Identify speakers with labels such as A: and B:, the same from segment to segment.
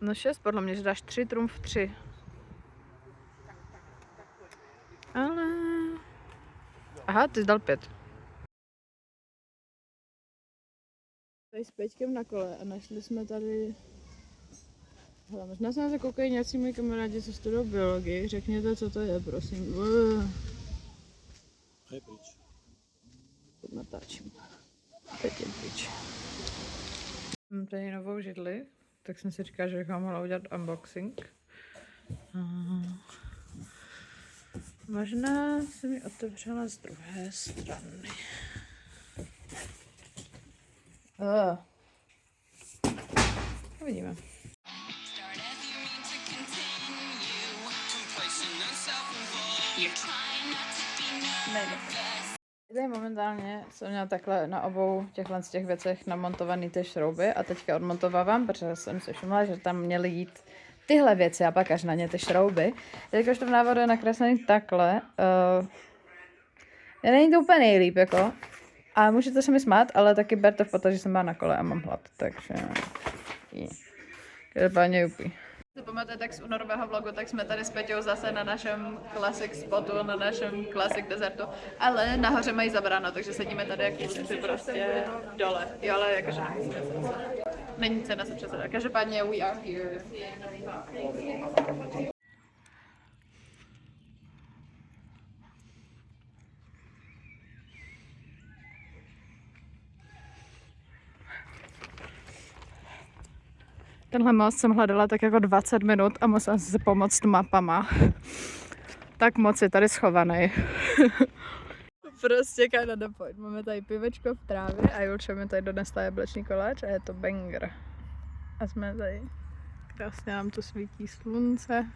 A: No 6 podle mě, že dáš 3 trumf 3. Ale... Aha, ty jsi dal 5. Tady s Peťkem na kole a našli jsme tady... Hele, možná se na to koukají nějací moji kamarádi, co studují biologii. Řekněte, co to je, prosím.
B: Je pryč.
A: Natáčím. Teď je pryč. Mám tady novou židli, tak jsem si říkala, že bych vám mohla udělat unboxing. Možná se mi otevřela z druhé strany. Uvidíme. Tady momentálně jsem měla takhle na obou těchhle z těch věcech namontovaný ty šrouby a teďka odmontovávám, protože jsem si všimla, že tam měly jít tyhle věci a pak až na ně ty šrouby. Jelikož to v návodu je nakreslený takhle, není to úplně nejlíp, jako. A můžete se mi smát, ale taky berte v potaz, že jsem byla na kole a mám hlad, takže... Každopádně jupí. Si pamatujete, tak z únorového vlogu, tak jsme tady s Peťou zase na našem classic spotu, na našem classic desertu, ale nahoře mají zabráno, takže sedíme tady jak ty prostě dole. Jo, ale jakože není cena se přesedat. Každopádně we are here. Tenhle most jsem hledala tak jako 20 minut a musela si pomoct mapama. Tak moc je tady schovaný. Prostě kinda the point. Máme tady pivečko v trávě a Julča mi tady donesla jablečný koláč a je to banger. A jsme tady. Krásně nám tu svítí slunce.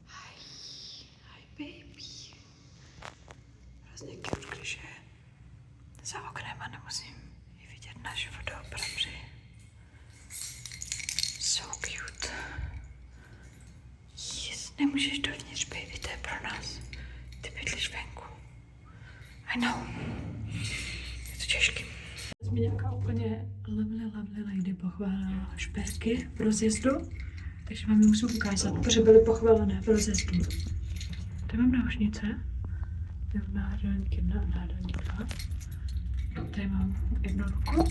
A: Hi baby. Hrozně cute, když je za oknem a nemusím ji vidět naživo doopravdy. So cute. Yes, nemůžeš dovnitř, baby, to je pro nás. Ty bydlíš venku. I know. Je to těžký. Jsme nějaká úplně lovely lady pochválila šperky v rozjezdu, takže vám je musím ukázat, protože byly pochválené v rozjezdu. Tady mám náušnice, tady mám náhrdelník 1 a náhrdelník 2. Tady mám jednu ruku.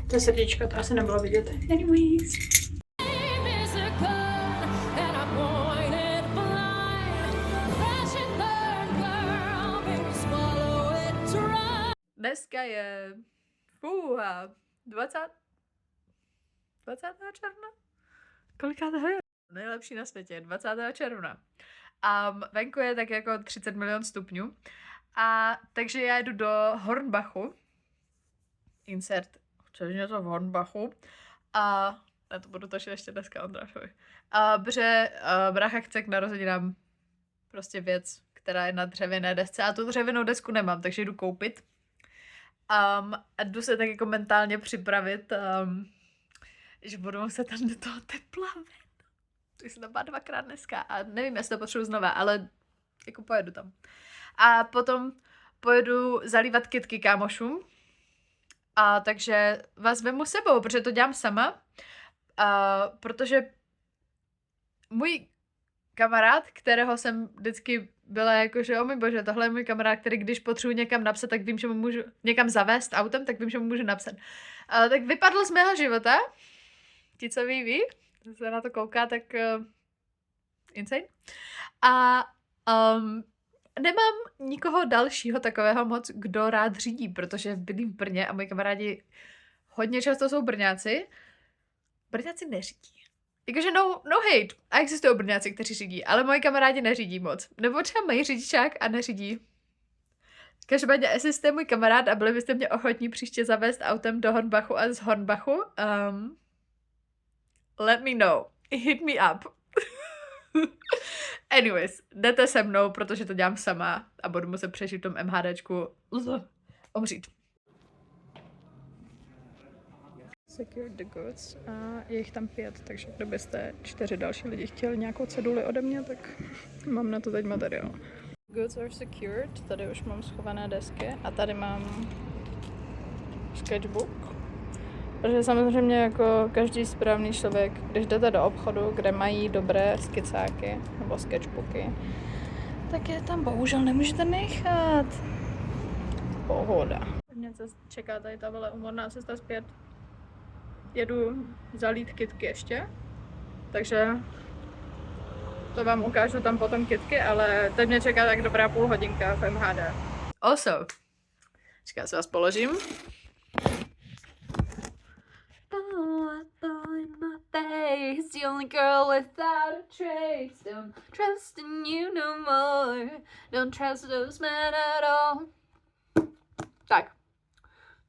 A: To je srdíčko, to asi nebylo vidět. Anyways. Dneska je 20. června? Kolikátého je? Nejlepší na světě, 20. června. Venku je tak jako 30 milion stupňů. A takže já jdu do Hornbachu. Insert, což je to v Hornbachu. A já to budu točit ještě dneska Ondrášovi. Protože brácha chce k narozeninám prostě věc, která je na dřevěné desce. A tu dřevěnou desku nemám, takže jdu koupit. A jdu se tak jako mentálně připravit, že budu muset tam do toho tepla ven. To jsem tam byla 2krát dneska a nevím, jestli to potřebuji znova, ale jako pojedu tam. A potom pojedu zalívat kytky kámošům. A takže vás vemu sebou, protože to dělám sama. Protože můj kamarád, kterého jsem vždycky byla jako, že o můj bože, tohle je můj kamarád, který když potřebuji někam napsat, tak vím, že mu můžu někam zavést autem, tak vím, že mu můžu napsat. Tak vypadl z mého života. Ti, co ví, se na to kouká, tak insane. A nemám nikoho dalšího takového moc, kdo rád řídí, protože bydlím v Brně a moji kamarádi hodně často jsou Brňáci. Brňáci neřídí. Jakože no hate. A existují Brňáci, kteří řídí, ale moji kamarádi neřídí moc. Nebo třeba mají řidičák a neřídí. Každopádně, jestli jste můj kamarád a byli byste mě ochotní příště zavést autem do Hornbachu a z Hornbachu, let me know. Hit me up. Anyways, jdete se mnou, protože to dělám sama a budu muset přežít v tom MHDčku omřít. Secure the goods a je jich tam 5, takže kdybyste 4 další lidi chtěli nějakou ceduli ode mě, tak mám na to teď materiál. Goods are secured, tady už mám schované desky a tady mám sketchbook. Protože samozřejmě jako každý správný člověk, když jdete do obchodu, kde mají dobré skicáky nebo sketchbooky, tak je tam bohužel nemůžete nechat. Pohoda. Mě čeká tady ta vele úmorná cesta zpět. Jedu zalít kytky ještě, takže to vám ukážu tam potom kytky, ale teď mě čeká tak dobrá půl hodinka v MHD. Also, čeká se vás položím. Face, the only girl without a trace. Don't trust in you no more. Don't trust those men at all. Tak,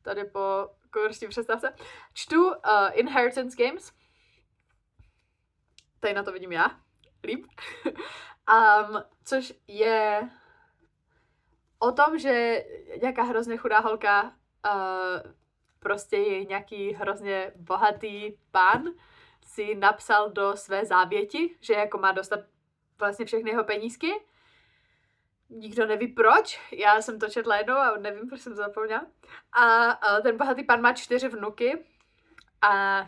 A: tady po kurští přestávce čtu Inheritance Games. Tady na to vidím já, líp. Což je o tom, že nějaká hrozně chudá holka, prostě je nějaký hrozně bohatý pán, si napsal do své závěti, že jako má dostat vlastně všechny jeho penízky. Nikdo neví proč, já jsem to četla jednou a nevím, proč jsem to zapomněla. A ten bohatý pán má 4 vnuky a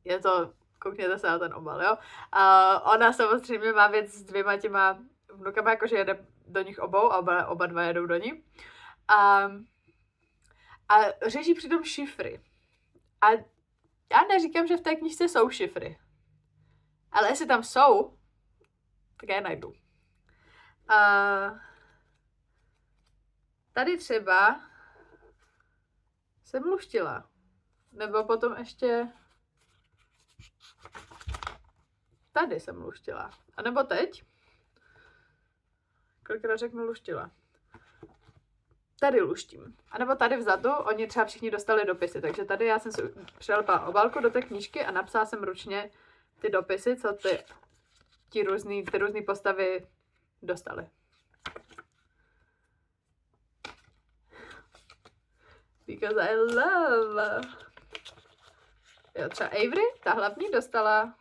A: je to, koukněte se na ten obal, jo. A ona samozřejmě má věc s 2 těma vnukama, jakože jede do nich obou a oba 2 jedou do ní. A řeší přitom šifry. A já neříkám, že v té knížce jsou šifry. Ale jestli tam jsou, tak já je najdu. Tady třeba jsem luštila. Nebo potom ještě tady jsem luštila. A nebo teď. Kolikrát řeknu luštila. Tady luštím. A nebo tady vzadu, oni třeba všichni dostali dopisy, takže tady já jsem si přilepala obálku do té knížky a napsala jsem ručně ty dopisy, co ty různý postavy dostali. Because I love. Jo, třeba Avery, ta hlavní, dostala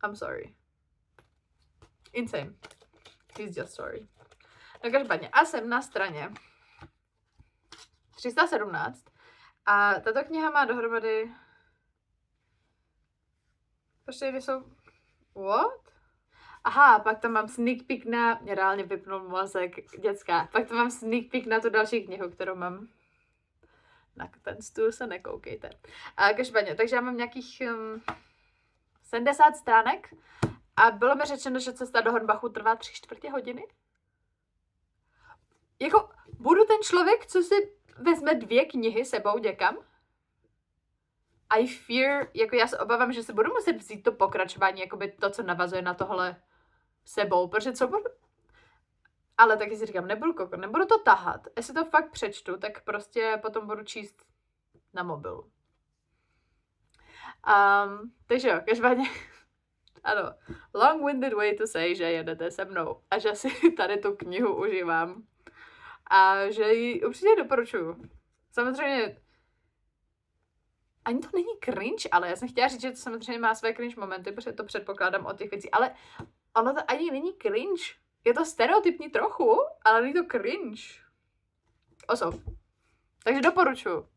A: I'm sorry. Insane. He's just sorry. No každopádně, a jsem na straně 317 a tato kniha má dohromady... Počkej, jsou... What? Aha, pak tam mám sneak peek na... Mě reálně vypnul mozek, dětská. Pak tam mám sneak peek na tu další knihu, kterou mám. Na ten stůl se nekoukejte. A každopádně, takže já mám nějakých 70 stránek a bylo mi řečeno, že cesta do Hornbachu trvá 3/4 hodiny. Jako, budu ten člověk, co si vezme 2 knihy sebou někam? I fear, jako já se obávám, že se budu muset vzít to pokračování, jakoby to, co navazuje na tohle sebou, protože co budu... Ale taky si říkám, nebudu to tahat. Jestli to fakt přečtu, tak prostě potom budu číst na mobilu. Takže jo, každopádně, ano, long-winded way to say, že jedete se mnou a že si tady tu knihu užívám. A že ji určitě doporučuju. Samozřejmě, ani to není cringe, ale já jsem chtěla říct, že to samozřejmě má své cringe momenty, protože to předpokládám od těch věcí, ale ono to ani není cringe. Je to stereotypní trochu, ale není to cringe. Takže doporučuju.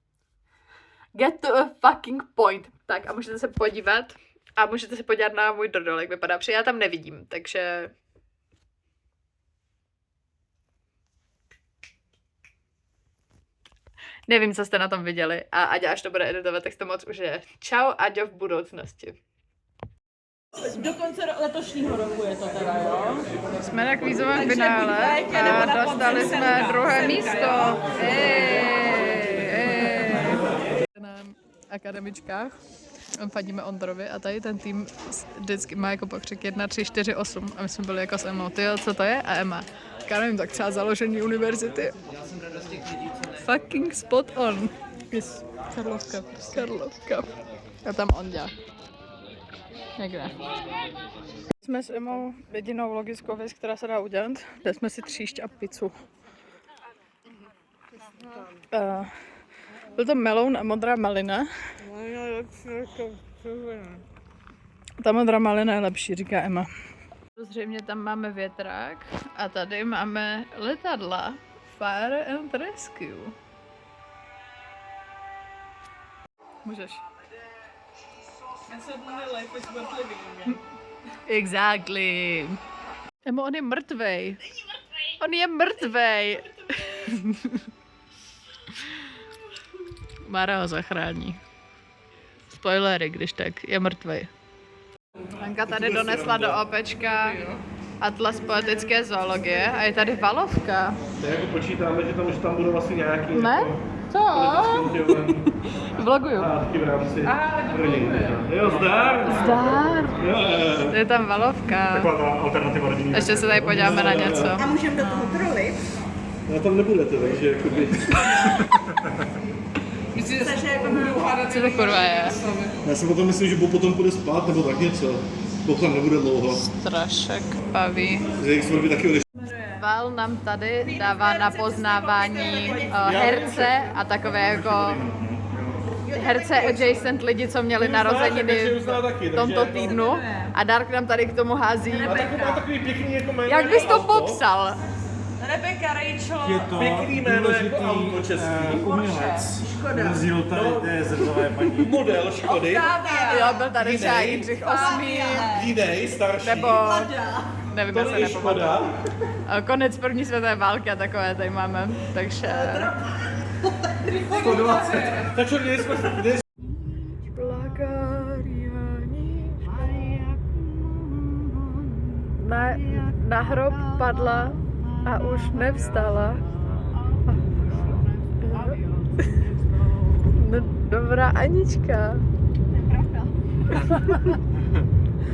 A: Get to a fucking point. Tak a můžete se podívat na můj drdol, jak vypadá, protože já tam nevidím, takže... Nevím, co jste na tom viděli a Aďa, až to bude editovat, tak to moc užije. Čau, Aďo v budoucnosti.
B: Do konce letošního roku je to teda, jo?
A: Jsme na kvízovém finále a dostali jsme 2. místo. Na akademičkách fandíme Ondrovi a tady ten tým vždycky má jako pokřik 1, 3, 4, 8 a my jsme byli jako s Emou. Tyjo, co to je? A Emma. Já nevím, tak třeba založení univerzity. Fucking spot on. Yes. Karlovka. A tam Ondě. Někde. Jsme s Emou jedinou logickou věc, která se dá udělat. Dali jsme si tříšť a pizzu. Byl to meloun a modrá malina. Ta modrá malina je lepší, říká Emma. Zřejmě tam máme větrák a tady máme letadla. Fire and Rescue. Můžeš.
B: Life is worth living.
A: Exactly. Emo, on je mrtvej. On je mrtvej. Mara ho zachrání. Spoilery, když tak, je mrtvej. Anka tady donesla do opečka atlas poetické zoologie a je tady valovka.
C: To jako počítáme, že tam budou vlastně nějaký...
A: Ne? Co? Vloguju.
C: A taky v rámci rodiny. Jo, zdar!
A: Zdar.
C: Jo.
A: Je tam valovka.
C: Taková ta alternativa rodiny.
A: Ještě se tady podíváme na něco.
B: A můžeme do toho trolit?
C: No tam nebudete, takže jakoby...
B: Takže jako budu hádat.
A: Co to kurva je?
C: Já si potom myslím, že Bob potom půjde spát, nebo tak něco. Bob tam nebude dlouho.
A: Strašek paví.
C: Že jich svorby taky odešli.
A: Val nám tady dává na poznávání herce a takové jako herce adjacent lidi, co měli narozeniny v tomto týdnu. A Dark nám tady k tomu hází.
C: Takový pěkný jako jméno.
A: Jak bys to popsal?
B: Rebecca, Rachel.
D: Je to
C: Pěkný jméno jako auto český.
D: umělec. Rozdíl tady té zrcové paní.
C: Model Škody.
A: Jo, byl tady třeba Jindřich VIII,
C: Jinej, starší.
A: nebo nevím, já
C: To
A: se
C: je
A: nepamatuju.
C: Škoda.
A: Konec první světové války a takové tady máme, takže...
C: 120. Tak čo, kde jsme...
A: Na hrob padla a už nevstala. No, dobrá Anička.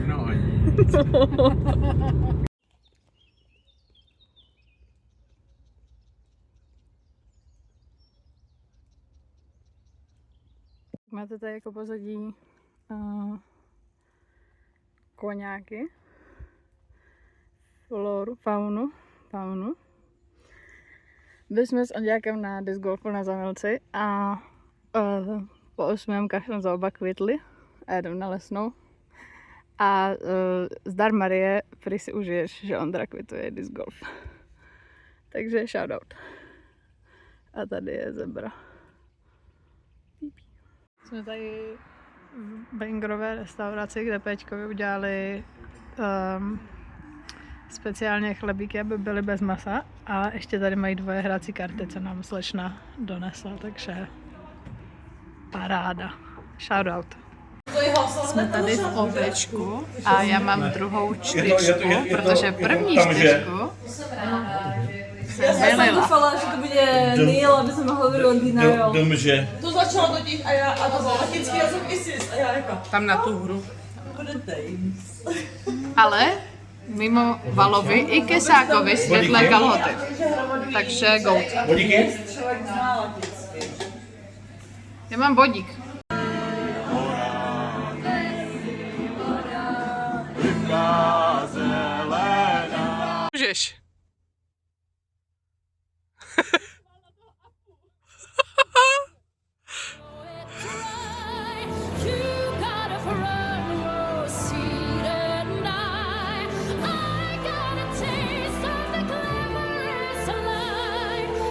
D: No,
A: Máte tady jako pozadí koňáky, floru, faunu. Byli jsme s Onďákem na disc golfu na Zamilci a po 8. kašlem za oba kvitli a jedem na Lesnou. A zdar Marie, prý si užiješ, že Ondra kvituje disc golf. Takže shoutout. A tady je zebra. Jsme tady v Bengrové restauraci, kde Péčkovi udělali speciálně chlebíky, aby byly bez masa. A ještě tady mají 2 hrací karty, co nám slečna donesla, takže paráda. Shoutout. Jsme tady v Opečku a já mám druhou čtyřku, protože první čtyřku jsem
B: Já jsem
A: vylila.
B: doufala, že to bude Neil, aby jsem mohla do Londýna, jo.
C: Domže.
B: To začalo totiž a to bylo latinsky jazyk ISIS a já jako,
E: Tam na tu hru.
B: budete
A: Ale mimo Valovi i Kesákovi světlé kalhoty. Takže goat.
C: Vodíky?
B: člověk zná latinsky.
A: Já mám bodík.